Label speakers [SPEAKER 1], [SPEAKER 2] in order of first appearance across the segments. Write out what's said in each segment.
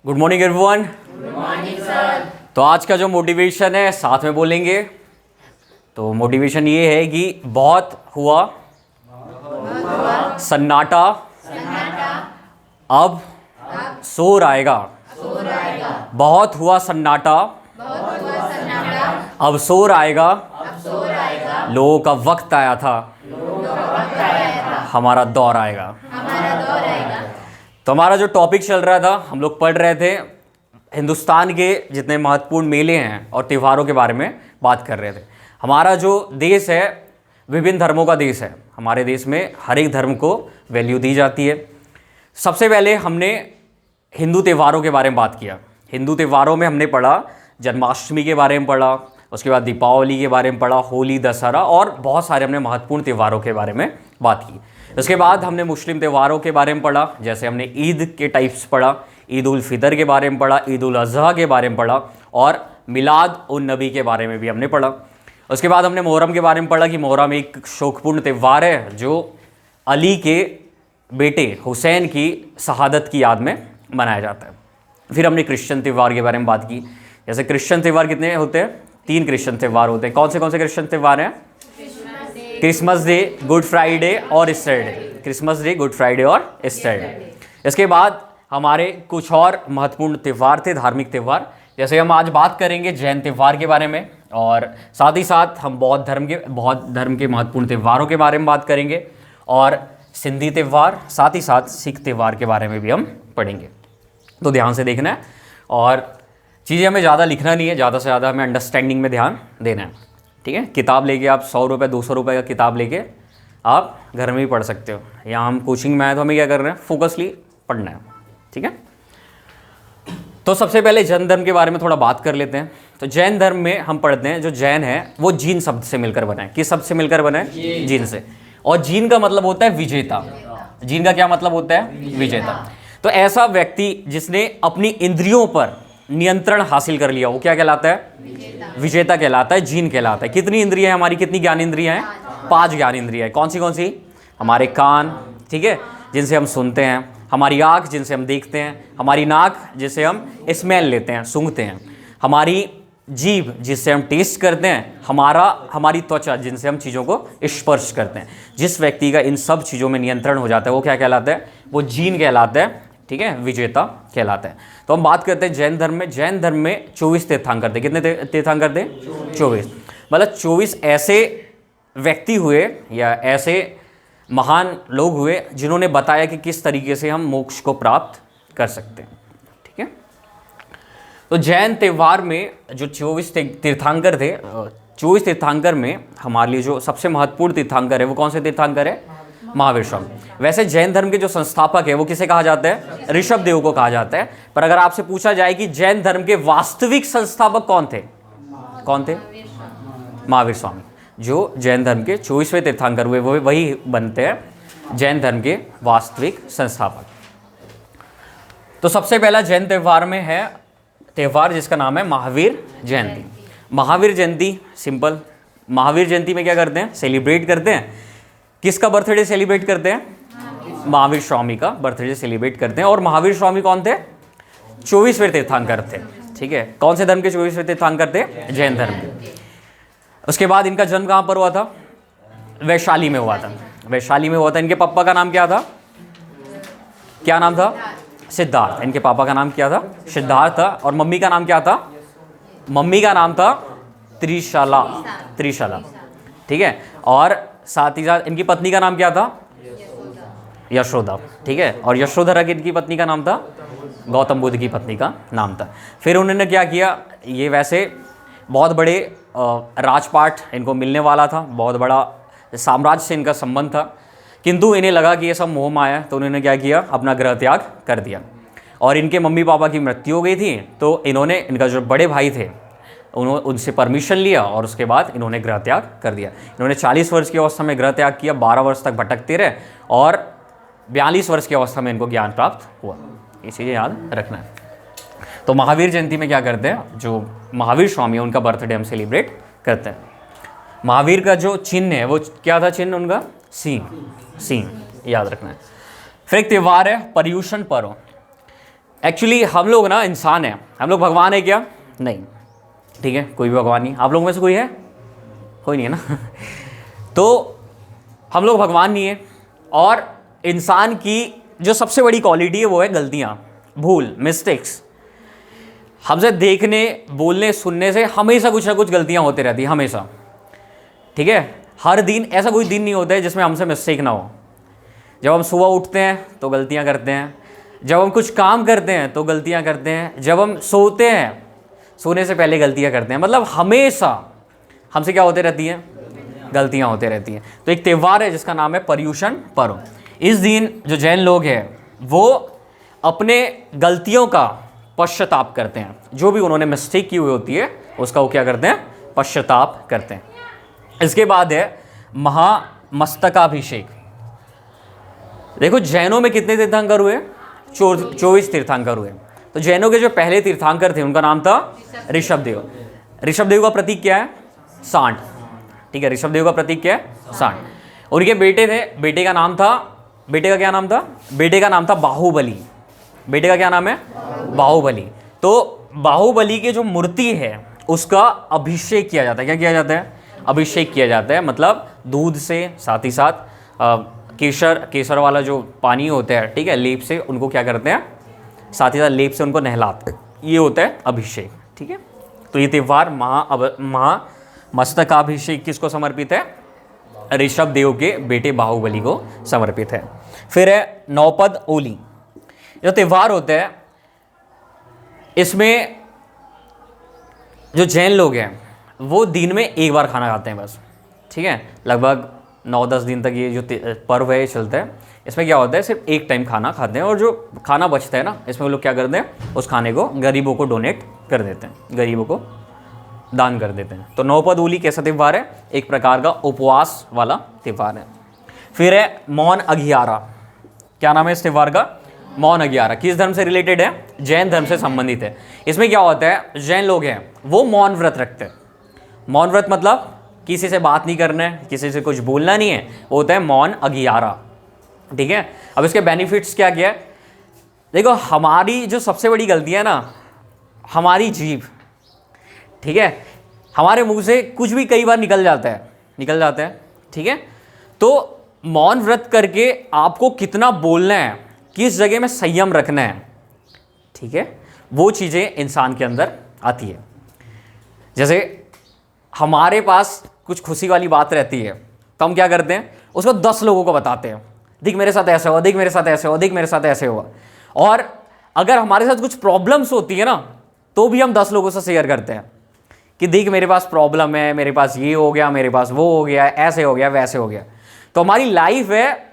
[SPEAKER 1] Good morning everyone.
[SPEAKER 2] Good morning sir.
[SPEAKER 1] तो आज का जो मोटिवेशन है साथ में बोलेंगे। तो मोटिवेशन ये है कि बहुत हुआ सन्नाटा, अब शोर आएगा। बहुत हुआ सन्नाटा, अब शोर आएगा। लोगों का वक्त आया था, हमारा दौर आएगा। तो हमारा जो टॉपिक चल रहा था, हम लोग पढ़ रहे थे हिंदुस्तान के जितने महत्वपूर्ण मेले हैं और त्योहारों के बारे में बात कर रहे थे। हमारा जो देश है विभिन्न धर्मों का देश है। हमारे देश में हर एक धर्म को वैल्यू दी जाती है। सबसे पहले हमने हिंदू त्योहारों के बारे में बात किया। हिंदू त्योहारों में हमने पढ़ा जन्माष्टमी के बारे में पढ़ा, उसके बाद दीपावली के बारे में पढ़ा, होली, दशहरा और बहुत सारे हमने महत्वपूर्ण त्योहारों के बारे में बात की। उसके बाद हमने मुस्लिम त्योहारों के बारे में पढ़ा, जैसे हमने ईद के टाइप्स पढ़ा, ईद उल फितर के बारे में पढ़ा, ईद उल अज़हा के बारे में पढ़ा और मिलाद उन नबी के बारे में भी हमने पढ़ा। उसके बाद हमने मुहर्रम के बारे में पढ़ा कि मुहर्रम एक शोकपूर्ण त्यौहार है जो अली के बेटे हुसैन की शहादत की याद में मनाया जाता है। फिर हमने क्रिश्चियन त्यौहार के बारे में बात की। जैसे क्रिश्चियन त्यौहार कितने होते हैं? 3 क्रिश्चियन त्यौहार होते हैं। कौन से क्रिश्चियन त्यौहार हैं? क्रिसमस डे, गुड फ्राइडे और Easter day. Christmas day, good Friday और ईस्टर डे। इसके बाद हमारे कुछ और महत्वपूर्ण त्यौहार थे, धार्मिक त्यौहार। जैसे हम आज बात करेंगे जैन त्यौहार के बारे में और साथ ही साथ हम बौद्ध धर्म के महत्वपूर्ण त्यौहारों के बारे में बात करेंगे और सिंधी त्यौहार, साथ ही साथ सिख त्यौहार के बारे में भी हम पढ़ेंगे। तो ध्यान से देखना है और चीज़ें हमें ज़्यादा लिखना नहीं है, ज़्यादा से ज़्यादा हमें अंडरस्टैंडिंग में ध्यान देना है। ठीक है, किताब लेके आप 100 रुपये 200 रुपये का किताब लेके आप घर में भी पढ़ सकते हो। यहाँ हम कोचिंग में आए तो हमें क्या कर रहे हैं? फोकसली पढ़ना है। ठीक है, तो सबसे पहले जैन धर्म के बारे में थोड़ा बात कर लेते हैं। तो जैन धर्म में हम पढ़ते हैं जो जैन है वो जीन शब्द से मिलकर बना है। किस शब्द से मिलकर बना है? जीन से। और जीन का मतलब होता है विजेता। जीन का क्या मतलब होता है? विजेता। तो ऐसा व्यक्ति जिसने अपनी इंद्रियों पर नियंत्रण हासिल कर लिया वो क्या कहलाता है? विजेता कहलाता है, जीन कहलाता है। कितनी इंद्रियां हैं हमारी? कितनी ज्ञान इंद्रियां हैं? 5 ज्ञान इंद्रियां हैं। कौन सी? हमारे कान, ठीक है, जिनसे हम सुनते हैं, हमारी आँख जिनसे हम देखते हैं, हमारी नाक जिससे हम स्मेल लेते हैं, सूंघते हैं, हमारी जीभ जिससे हम टेस्ट करते हैं, हमारी त्वचा जिनसे हम चीज़ों को स्पर्श करते हैं। जिस व्यक्ति का इन सब चीज़ों में नियंत्रण हो जाता है वो क्या कहलाता है? वो जीन कहलाता है। ठीक है, विजेता कहलाता है। तो हम बात करते हैं जैन धर्म में। जैन धर्म में 24 तीर्थंकर थे। कितने तीर्थंकर थे? 24। मतलब 24 ऐसे व्यक्ति हुए या ऐसे महान लोग हुए जिन्होंने बताया कि किस तरीके से हम मोक्ष को प्राप्त कर सकते हैं। ठीक है, तो जैन त्यौहार में जो 24 तीर्थंकर थे, 24 तीर्थंकर में हमारे लिए जो सबसे महत्वपूर्ण तीर्थंकर है वो कौन से तीर्थंकर है? महावीर स्वामी। वैसे जैन धर्म के जो संस्थापक है वो किसे कहा जाता है? ऋषभ देव को कहा जाता है। पर अगर आपसे पूछा जाए कि जैन धर्म के वास्तविक संस्थापक कौन थे? महावीर स्वामी। जो जैन धर्म के 24वें तीर्थंकर हुए वो वही बनते हैं जैन धर्म के वास्तविक संस्थापक। तो सबसे पहला जैन त्यौहार में है त्यौहार जिसका नाम है महावीर जयंती। महावीर जयंती सिंपल। महावीर जयंती में क्या करते हैं? सेलिब्रेट करते हैं। किसका बर्थडे सेलिब्रेट करते हैं? महावीर स्वामी का बर्थडे सेलिब्रेट करते हैं। और महावीर स्वामी कौन थे? 24वें तीर्थंकर थे। ठीक है, कौन से धर्म के 24वें तीर्थंकर थे? जैन धर्म के। उसके बाद इनका जन्म कहाँ पर हुआ था? वैशाली में हुआ था। वैशाली में हुआ था। इनके पापा का नाम क्या था? क्या नाम था? सिद्धार्थ। इनके पापा का नाम क्या था? सिद्धार्थ था। और मम्मी का नाम क्या था? मम्मी का नाम था त्रिशला। ठीक है, और साथ ही साथ इनकी पत्नी का नाम क्या था? यशोदा। ठीक है, और यशोधरा की इनकी पत्नी का नाम था? गौतम बुद्ध की पत्नी का नाम था। फिर उन्होंने क्या किया? ये वैसे बहुत बड़े राजपाट इनको मिलने वाला था, बहुत बड़ा साम्राज्य से इनका संबंध था, किंतु इन्हें लगा कि ये सब मोह माया है तो उन्होंने क्या किया? अपना गृह त्याग कर दिया। और इनके मम्मी पापा की मृत्यु हो गई थी तो इन्होंने, इनका जो बड़े भाई थे उन्होंने उनसे परमिशन लिया और उसके बाद इन्होंने गृह त्याग कर दिया। इन्होंने 40 वर्ष की अवस्था में गृह त्याग किया, 12 वर्ष तक भटकते रहे और 42 वर्ष की अवस्था में इनको ज्ञान प्राप्त हुआ। ये चीज़ें याद रखना है। तो महावीर जयंती में क्या करते हैं? जो महावीर स्वामी है उनका बर्थडे हम सेलिब्रेट करते हैं। महावीर का जो चिन्ह है वो क्या था? चिन्ह उनका सिंह, याद रखना है। फिर एक त्यौहार है पर्युषण पर्व। एक्चुअली हम लोग ना इंसान हैं, हम लोग भगवान है क्या? नहीं, ठीक है, कोई भी भगवान नहीं। आप लोगों में से कोई है? कोई नहीं है ना तो हम लोग भगवान नहीं है। और इंसान की जो सबसे बड़ी क्वालिटी है वो है गलतियाँ, भूल, मिस्टेक्स। हमसे देखने, बोलने, सुनने से हमेशा कुछ ना कुछ गलतियाँ होती रहती हैं, हमेशा, ठीक है। हर दिन ऐसा कोई दिन नहीं होता है जिसमें हमसे मिस्टेक ना हो। जब हम सुबह उठते हैं तो गलतियाँ करते हैं, जब हम कुछ काम करते हैं तो गलतियाँ करते हैं, जब हम सोते हैं सोने से पहले गलतियाँ करते हैं। मतलब हमेशा हमसे क्या होते रहती हैं? गलतियाँ होते रहती हैं। तो एक त्यौहार है जिसका नाम है पर्युषण पर्व। इस दिन जो जैन लोग हैं वो अपने गलतियों का पश्चाताप करते हैं। जो भी उन्होंने मिस्टेक की हुई होती है उसका वो क्या करते हैं? पश्चाताप करते हैं। इसके बाद है महामस्तकाभिषेक। देखो जैनों में कितने तीर्थंकर हुए? 24 तीर्थंकर हुए। तो जैनों के जो पहले तीर्थंकर थे उनका नाम था ऋषभदेव। ऋषभदेव का प्रतीक क्या है? सांड, ठीक है। ऋषभदेव का प्रतीक क्या है? सांड। उनके बेटे थे, बेटे का नाम था, बेटे का क्या नाम था? बेटे का नाम था बाहुबली। बेटे का क्या नाम है? बाहुबली। तो बाहुबली की जो मूर्ति है उसका अभिषेक किया जाता है। क्या किया जाता है? अभिषेक किया जाता है। मतलब दूध से, साथ ही साथ केसर वाला जो पानी होता है, ठीक है, लेप से उनको क्या करते हैं? साथ ही साथ लेप से उनको नहलाते हैं। ये होता है अभिषेक, ठीक है। तो ये त्यौहार महामस्तकाभिषेक किसको समर्पित है? ऋषभदेव के बेटे बाहुबली को समर्पित है। फिर है नौपद ओली। जो त्यौहार होता है इसमें जो जैन लोग हैं वो दिन में एक बार खाना खाते हैं बस, ठीक है। लगभग 9-10 दिन तक ये जो पर्व है ये चलता है। इसमें क्या होता है? सिर्फ एक टाइम खाना खाते हैं और जो खाना बचता है ना इसमें वो लोग क्या करते हैं? उस खाने को गरीबों को डोनेट कर देते हैं, गरीबों को दान कर देते हैं। तो नौपद ओली कैसा त्यौहार है? एक प्रकार का उपवास वाला त्यौहार है। फिर है मौन अघियारा। क्या नाम है इस त्यौहार का? मौन अघियारा। किस धर्म से रिलेटेड है? जैन धर्म से संबंधित है। इसमें क्या होता है? जैन लोग हैं वो मौन व्रत रखते हैं। मौन व्रत मतलब किसी से बात नहीं करना है, किसी से कुछ बोलना नहीं है, वो होता है मौन अघियारा, ठीक है। अब इसके बेनिफिट्स क्या क्या है? देखो हमारी जो सबसे बड़ी गलती है ना, हमारी जीभ, ठीक है। हमारे मुंह से कुछ भी कई बार निकल जाता है, ठीक है। तो मौन व्रत करके आपको कितना बोलना है, किस जगह में संयम रखना है, ठीक है, वो चीज़ें इंसान के अंदर आती है। जैसे हमारे पास कुछ खुशी वाली बात रहती है तो हम क्या करते हैं? उसको 10 लोगों को बताते हैं, देख मेरे साथ ऐसा हुआ, देख मेरे साथ ऐसे हुआ, देख मेरे साथ ऐसे हुआ। और अगर हमारे साथ कुछ प्रॉब्लम्स होती है ना तो भी हम 10 लोगों से शेयर करते हैं कि देख मेरे पास प्रॉब्लम है, मेरे पास ये हो गया, मेरे पास वो हो गया, ऐसे हो गया, वैसे हो गया। तो हमारी लाइफ है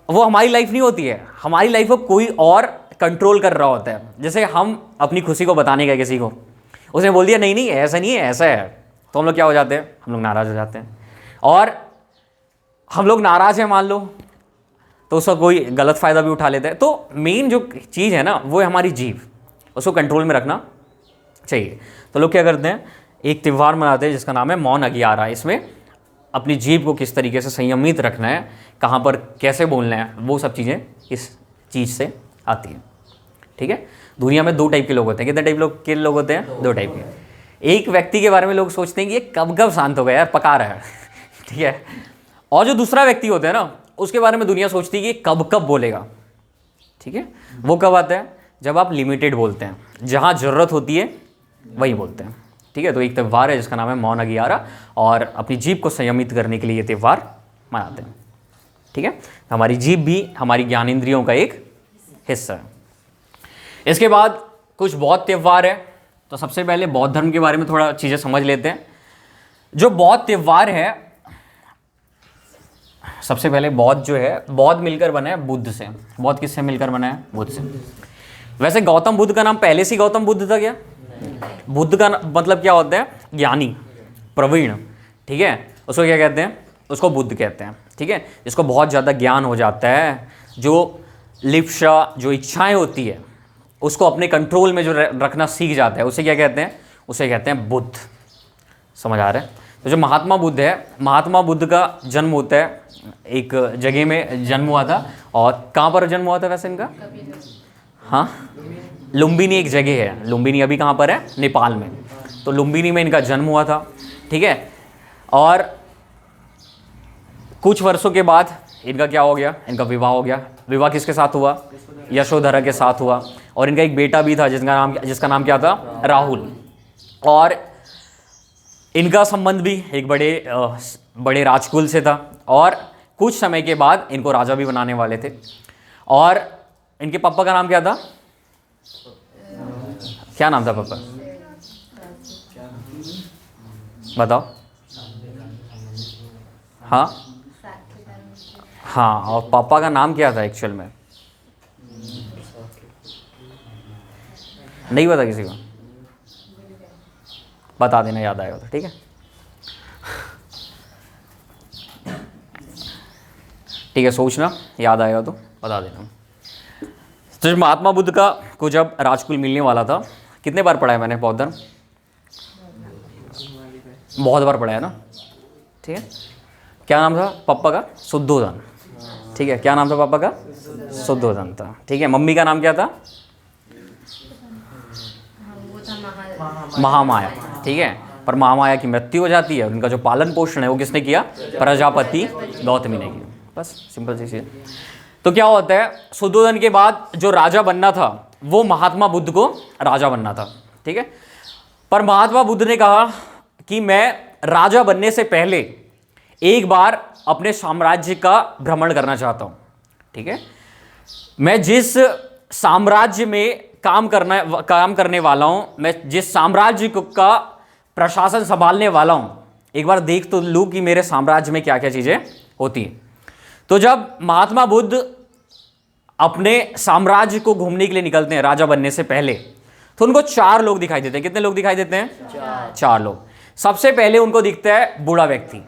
[SPEAKER 1] वो हमारी लाइफ नहीं होती है, हमारी लाइफ को कोई और कंट्रोल कर रहा होता है। जैसे हम अपनी खुशी को बताने गए किसी को, उसने बोल दिया नहीं नहीं ऐसा नहीं है, ऐसा है, तो हम लोग क्या हो जाते हैं? हम लोग नाराज़ हो जाते हैं। और हम लोग नाराज़ हैं मान लो तो उसका कोई गलत फ़ायदा भी उठा लेता है। तो मेन जो चीज़ है ना वो है हमारी जीभ, उसको कंट्रोल में रखना चाहिए। तो लोग क्या करते हैं? एक त्यौहार मनाते हैं जिसका नाम है मौन अघियारा। इसमें अपनी जीभ को किस तरीके से संयमित रखना है, कहाँ पर कैसे बोलना है, वो सब चीज़ें इस चीज़ से आती हैं, ठीक है। दुनिया में 2 टाइप के लोग होते हैं। कितने टाइप के लोग होते हैं? 2 टाइप के। एक व्यक्ति के बारे में लोग सोचते हैं कि ये कब कब शांत हो गया यार, पका रहा है, ठीक है। और जो दूसरा व्यक्ति होता है ना उसके बारे में दुनिया सोचती है कि कब कब बोलेगा, ठीक है। वो कब आता है? जब आप लिमिटेड बोलते हैं, जहाँ ज़रूरत होती है वही बोलते हैं, ठीक है। तो एक त्यौहार है जिसका नाम है मौन अघियारा और अपनी जीभ को संयमित करने के लिए ये त्यौहार मनाते हैं, ठीक है। हमारी जीभ भी हमारी ज्ञानेंद्रियों का एक हिस्सा है। इसके बाद कुछ बौद्ध त्यौहार है। तो सबसे पहले बौद्ध धर्म के बारे में थोड़ा चीज़ें समझ लेते हैं। जो बौद्ध त्यौहार है, सबसे पहले बौद्ध जो है, बौद्ध मिलकर बना है बुद्ध से। बौद्ध किससे मिलकर बना है? बुद्ध से। वैसे गौतम बुद्ध का नाम पहले से गौतम बुद्ध था क्या? बुद्ध का मतलब क्या होता है? ज्ञानी, प्रवीण, ठीक है। उसको क्या कहते हैं? उसको बुद्ध कहते हैं, ठीक है। जिसको बहुत ज़्यादा ज्ञान हो जाता है, जो लिप्सा, जो इच्छाएं होती है उसको अपने कंट्रोल में जो रखना सीख जाता है, उसे क्या कहते हैं? उसे कहते हैं बुद्ध। समझ आ रहा है? तो जो महात्मा बुद्ध है, महात्मा बुद्ध का जन्म होता है एक जगह में जन्म हुआ था। और कहाँ पर जन्म हुआ था वैसे इनका? हाँ, लुम्बिनी एक जगह है, लुम्बिनी अभी कहाँ पर है, नेपाल में। तो लुम्बिनी में इनका जन्म हुआ था, ठीक है। और कुछ वर्षों के बाद इनका क्या हो गया, इनका विवाह हो गया। विवाह किसके साथ हुआ, यशोधरा के साथ हुआ। और इनका एक बेटा भी था जिसका नाम क्या था, राहुल। और इनका संबंध भी एक बड़े राजकुल से था। और कुछ समय के बाद इनको राजा भी बनाने वाले थे। और इनके पापा का नाम क्या था, क्या नाम था पापा, बताओ। हाँ हाँ, और पापा का नाम क्या था एक्चुअल में, नहीं पता किसी को, बता देना याद आएगा तो, ठीक है। ठीक है, सोचना, याद आएगा तो बता देना। तो जब महात्मा बुद्ध को जब राजकुल मिलने वाला था, कितने बार पढ़ा है मैंने बौद्ध धर्म, बहुत बार पढ़ा है ना, ठीक है। क्या नाम था पापा का, शुद्धोधन, ठीक है। क्या नाम था पापा का, शुद्धोधन था, ठीक है। मम्मी का नाम क्या था, महामाया, ठीक है। पर महामाया की मृत्यु हो जाती है। उनका जो पालन पोषण है वो किसने किया, प्रजापति गौतमी ने किया। बस सिंपल सी चीज। तो क्या होता है, शुद्धोधन के बाद जो राजा बनना था वो महात्मा बुद्ध को राजा बनना था, ठीक है। पर महात्मा बुद्ध ने कहा कि मैं राजा बनने से पहले एक बार अपने साम्राज्य का भ्रमण करना चाहता हूं, ठीक है। मैं जिस साम्राज्य में काम करने वाला हूं, मैं जिस साम्राज्य का प्रशासन संभालने वाला हूं, एक बार देख तो लूं कि मेरे साम्राज्य में क्या क्या चीजें होती हैं। तो जब महात्मा बुद्ध अपने साम्राज्य को घूमने के लिए निकलते हैं राजा बनने से पहले, तो उनको 4 लोग दिखाई देते हैं। कितने लोग दिखाई देते हैं, 4 लोग। सबसे पहले उनको दिखता है बूढ़ा व्यक्ति,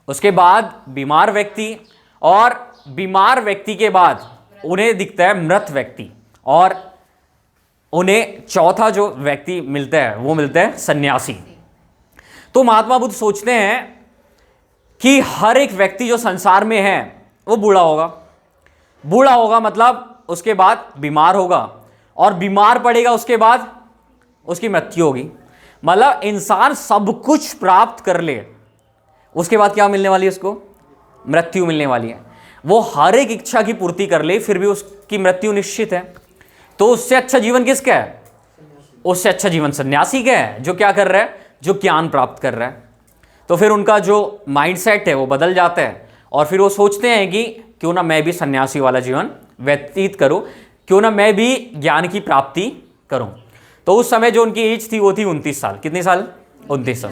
[SPEAKER 1] उसके बाद बीमार व्यक्ति, और बीमार व्यक्ति के बाद उन्हें दिखता है मृत व्यक्ति, और उन्हें चौथा जो व्यक्ति मिलता है वो मिलता है सन्यासी। तो महात्मा बुद्ध सोचते हैं कि हर एक व्यक्ति जो संसार में है वो बूढ़ा होगा। बूढ़ा होगा मतलब उसके बाद बीमार होगा, और बीमार पड़ेगा, उसके बाद उसकी मृत्यु होगी। मतलब इंसान सब कुछ प्राप्त कर ले, उसके बाद क्या मिलने वाली है, उसको मृत्यु मिलने वाली है। वो हर एक इच्छा की पूर्ति कर ले फिर भी उसकी मृत्यु निश्चित है। तो उससे अच्छा जीवन किसका है, उससे अच्छा जीवन सन्यासी का है, जो क्या कर रहा है, जो ज्ञान प्राप्त कर रहा है। तो फिर उनका जो माइंडसेट है वो बदल जाता है, और फिर वो सोचते हैं कि क्यों ना मैं भी सन्यासी वाला जीवन व्यतीत करूं, क्यों ना मैं भी ज्ञान की प्राप्ति करूं। तो उस समय जो उनकी एज थी वो थी 29 साल। कितनी साल, 29 साल।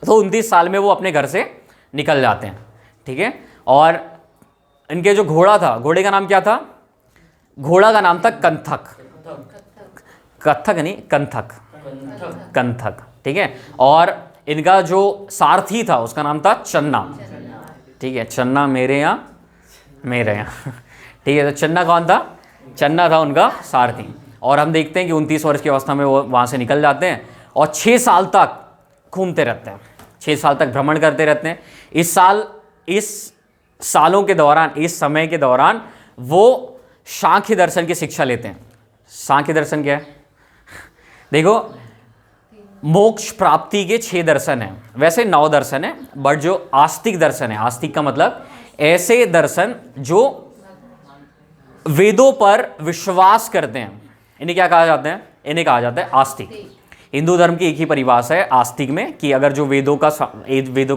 [SPEAKER 1] तो 29 साल में वो अपने घर से निकल जाते हैं, ठीक है। और इनके जो घोड़ा था, घोड़े का नाम क्या था, घोड़ा का नाम था कंथक, कथक नहीं कंथक, कंथक, ठीक है। और इनका जो सारथी था उसका नाम था चन्ना, ठीक है। चन्ना मेरे यहाँ, ठीक है। तो चन्ना कौन था, चन्ना था उनका सारथी। और हम देखते हैं कि 29 वर्ष की अवस्था में वो वहाँ से निकल जाते हैं, और 6 साल तक घूमते रहते हैं, 6 साल तक भ्रमण करते रहते हैं। इस सालों के दौरान, इस समय के दौरान वो सांख्य दर्शन की शिक्षा लेते हैं। सांख्य दर्शन क्या है, देखो, मोक्ष प्राप्ति के 6 दर्शन हैं, वैसे 9 दर्शन है, बट जो आस्तिक दर्शन है, आस्तिक का मतलब ऐसे दर्शन जो वेदों पर विश्वास करते हैं, इन्हें क्या कहा जाता है, इन्हें कहा जाता है आस्तिक। हिंदू धर्म की एक ही परिभाषा है आस्तिक में कि अगर जो वेदों का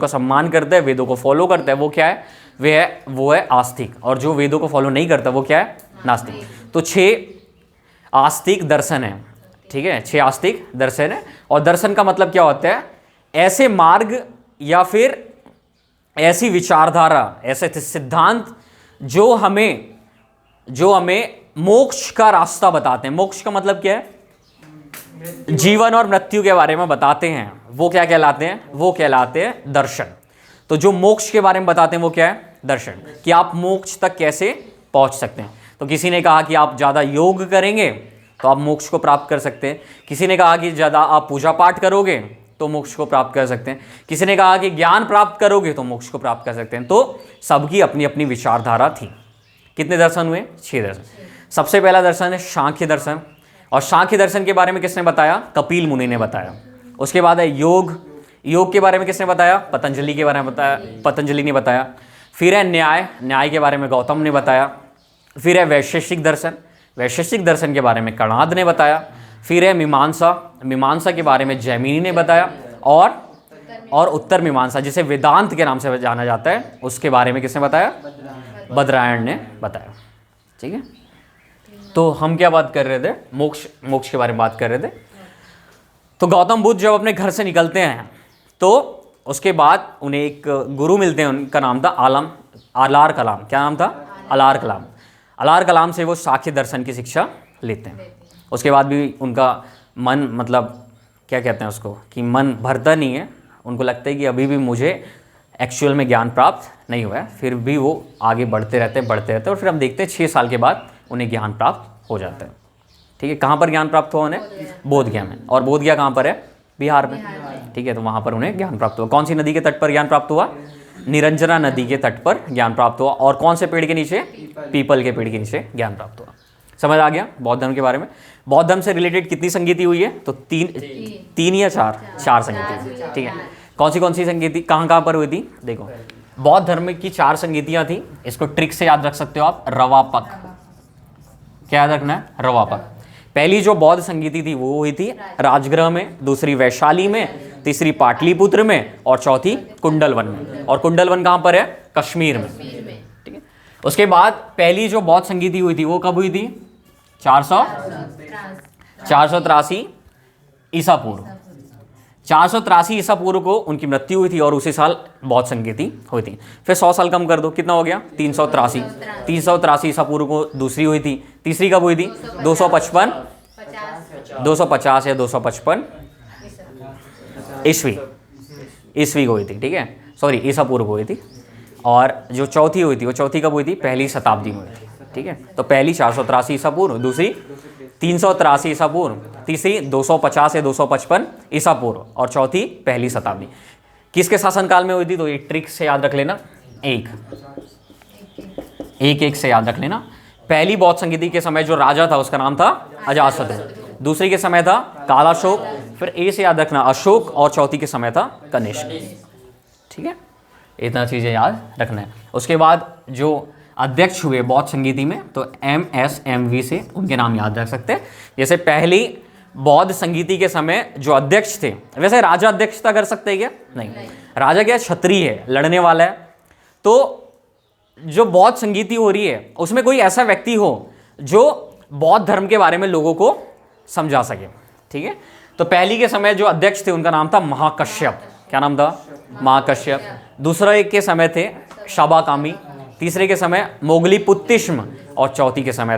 [SPEAKER 1] सम्मान करता है, वेदों को फॉलो करता है, वो क्या है, वो है आस्तिक। और जो वेदों को फॉलो नहीं करता वो क्या है, नास्तिक। तो 6 आस्तिक दर्शन है, ठीक है, 6 आस्तिक दर्शन है। और दर्शन का मतलब क्या होता है, ऐसे मार्ग या फिर ऐसी विचारधारा, ऐसे सिद्धांत जो हमें मोक्ष का रास्ता बताते हैं। मोक्ष का मतलब क्या है, जीवन और मृत्यु के बारे में बताते हैं, वो क्या कहलाते हैं, वो कहलाते हैं दर्शन। तो जो मोक्ष के बारे में बताते हैं वो क्या है, दर्शन, कि आप मोक्ष तक कैसे पहुंच सकते हैं। तो किसी ने कहा कि आप ज़्यादा योग करेंगे तो आप मोक्ष को प्राप्त कर सकते हैं। किसी ने कहा कि ज़्यादा आप पूजा पाठ करोगे तो मोक्ष को प्राप्त कर सकते हैं। किसी ने कहा कि ज्ञान प्राप्त करोगे तो मोक्ष को प्राप्त कर सकते हैं। तो सबकी अपनी अपनी विचारधारा थी। कितने दर्शन हुए, 6 दर्शन। सबसे पहला दर्शन है सांख्य दर्शन, और सांख्य दर्शन के बारे में किसने बताया? कपिल मुनि ने बताया। उसके बाद है योग, योग के बारे में किसने बताया? पतंजलि के बारे में बताया, पतंजलि ने बताया। फिर है न्याय, न्याय के बारे में गौतम ने बताया। फिर है वैशेषिक दर्शन, वैशेषिक दर्शन के बारे में कणाद ने बताया। फिर है मीमांसा, मीमांसा के बारे में जैमिनी ने बताया। और उत्तर मीमांसा जिसे वेदांत के नाम से जाना जाता है, उसके बारे में किसने बताया? बदरायण ने बताया। ठीक है, तो हम क्या बात कर रहे थे? मोक्ष, मोक्ष के बारे में बात कर रहे थे। तो गौतम बुद्ध जब अपने घर से निकलते हैं तो उसके बाद उन्हें एक गुरु मिलते हैं, उनका नाम था अलार कलाम। क्या नाम था? अलार कलाम। अलार कलाम से वो सांख्य दर्शन की शिक्षा लेते हैं। उसके बाद भी उनका मन, मतलब क्या कहते हैं उसको, कि मन भरता नहीं है। उनको लगता है कि अभी भी मुझे एक्चुअल में ज्ञान प्राप्त नहीं हुआ है, फिर भी वो आगे बढ़ते रहते हैं और फिर हम देखते हैं 6 साल के बाद उन्हें ज्ञान प्राप्त हो जाता है। ठीक है, कहाँ पर ज्ञान प्राप्त हुआ उन्हें? बोध गया में। और बोध गया कहाँ पर है? बिहार में। ठीक है, तो वहाँ पर उन्हें ज्ञान प्राप्त हुआ। कौन सी नदी के तट पर ज्ञान प्राप्त हुआ? निरंजना नदी के तट पर ज्ञान प्राप्त हुआ। और कौन से पेड़ के नीचे? पीपल के पेड़ के नीचे ज्ञान प्राप्त हुआ। समझ आ गया बौद्ध धर्म के बारे में? बौद्ध धर्म से रिलेटेड कितनी संगीति हुई है? तो तीन या चार संगीति। ठीक है, कौन सी संगीति कहाँ पर हुई थी? देखो, बौद्ध धर्म की 4 संगीतियाँ थी। इसको ट्रिक से याद रख सकते हो आप, रवापक। क्या याद रखना है? रवापक। पहली जो बौद्ध संगीति थी वो हुई थी राजगृह में, दूसरी वैशाली में, तीसरी पाटलिपुत्र में, और चौथी कुंडलवन में। और कुंडलवन कहाँ पर है? कश्मीर में। ठीक है, उसके बाद पहली जो बौद्ध संगीति हुई थी वो कब हुई थी? 483 ईसा पूर्व। 483 ईसा पूर्व को उनकी मृत्यु हुई थी और उसी साल बौद्ध संगीति हुई थी। फिर 100 साल कम कर दो, कितना हो गया? 383 ईसा पूर्व को दूसरी हुई थी। तीसरी कब हुई थी? 255 या 255 ईस्वी को हुई थी। ठीक है, सॉरी, ईसा पूर्व को हुई थी। और जो चौथी हुई थी वो चौथी कब हुई थी? पहली शताब्दी में हुई थी। ठीक है, तो पहली 483 ईसा पूर्व, दूसरी 383 ईसा पूर्व, तीसरी 250 या 255 ईसा पूर्व, और चौथी पहली शताब्दी। किसके शासनकाल में हुई थी? तो ये ट्रिक से याद रख लेना, एक से याद रख लेना। पहली बौद्ध संगीति के समय जो राजा था उसका नाम था अजातशत्रु। दूसरी के समय था कालाशोक, फिर ए से याद रखना अशोक, और चौथी के समय था कनिष्क। ठीक है, इतना चीज़ें याद रखना है। उसके बाद जो अध्यक्ष हुए बौद्ध संगीति में, तो MSMV से उनके नाम याद रख सकते हैं। जैसे पहली बौद्ध संगीति के समय जो अध्यक्ष थे, वैसे राजा अध्यक्षता कर सकते हैं क्या? नहीं। राजा क्या? क्षत्रिय है, लड़ने वाला है। तो जो बौद्ध संगीति हो रही है उसमें कोई ऐसा व्यक्ति हो जो बौद्ध धर्म के बारे में लोगों को समझा सके। ठीक है, तो पहली के समय जो अध्यक्ष थे उनका नाम था महाकश्यप। क्या नाम था? महाकश्यप। दूसरा एक के समय थे शाबाकामी, तीसरे के समय मोगली पुत्तिष्म, और चौथी के समय थे